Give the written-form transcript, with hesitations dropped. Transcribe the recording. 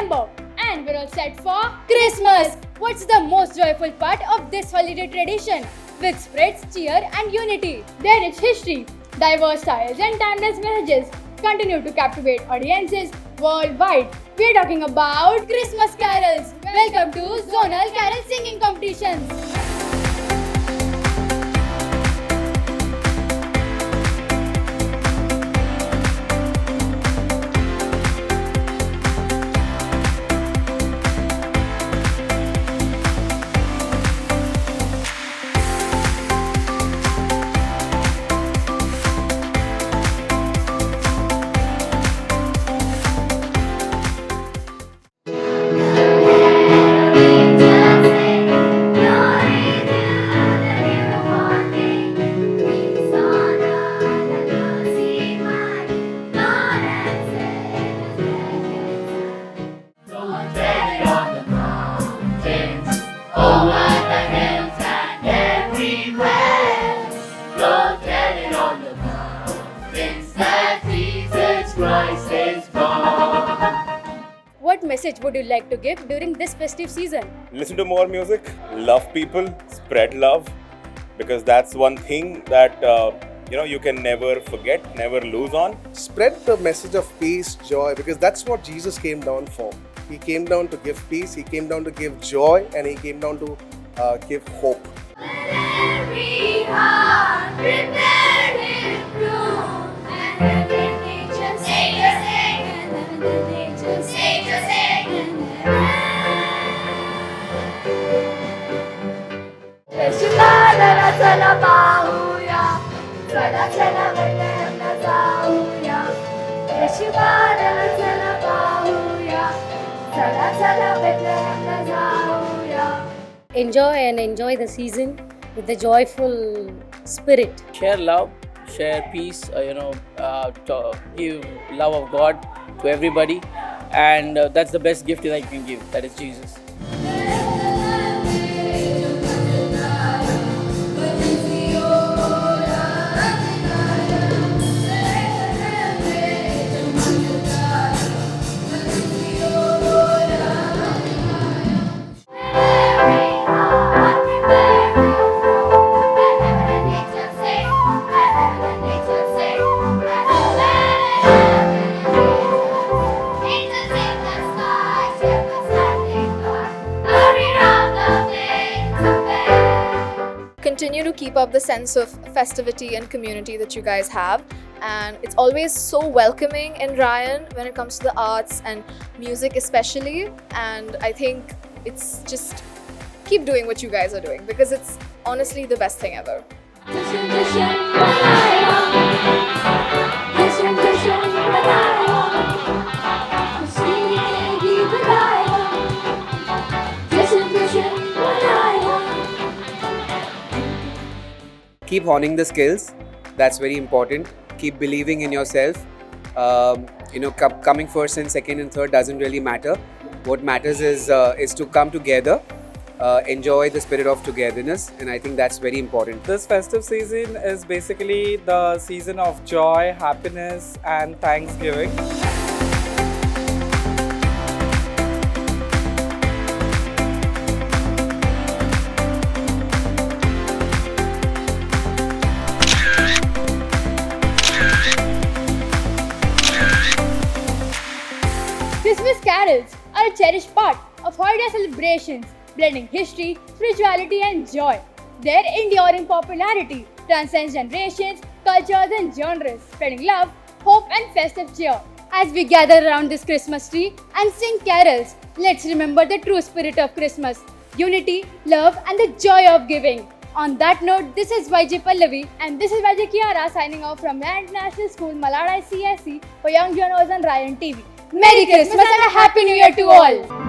December and we're all set for Christmas. What's the most joyful part of this holiday tradition? Which spreads cheer and unity. Their rich history, diverse styles and timeless messages continue to captivate audiences worldwide. We're talking about Christmas carols. Welcome to Zonal Carol Singing Competitions. What message would you like to give during this festive season? Listen to more music, love people, spread love, because that's one thing that you can never forget, never lose on. Spread the message of peace, joy, because that's what Jesus came down for. He came down to give peace, he came down to give joy, and he came down to give hope. Every heart prepare his room, and let nature sing, and let nature sing, चला चला पाहूया, चला चला बेटला जाऊया, यशवाला चला पाहूया, चला चला बेटला जाऊया. Enjoy the season with the joyful spirit. Share love, share peace, give love of God to everybody, and that's the best gift that you can give, that is Jesus. Continue to keep up the sense of festivity and community that you guys have, and it's always so welcoming in Ryan when it comes to the arts and music especially, and I think it's just keep doing what you guys are doing because it's honestly the best thing ever. Keep honing the skills, that's very important. Keep believing in yourself. Coming first and second and third doesn't really matter. What matters is to come together, enjoy the spirit of togetherness, and I think that's very important. This festive season is basically the season of joy, happiness and thanksgiving. Christmas carols are a cherished part of holiday celebrations, blending history, spirituality, and joy. Their enduring popularity transcends generations, cultures, and genres, spreading love, hope, and festive cheer. As we gather around this Christmas tree and sing carols, let's remember the true spirit of Christmas: unity, love, and the joy of giving. On that note, this is YJ Pallavi and this is YJ Kiara signing off from Ryan International School, Malad ICSE for Young Journals and Ryan TV. Merry Christmas and a Happy New Year to all!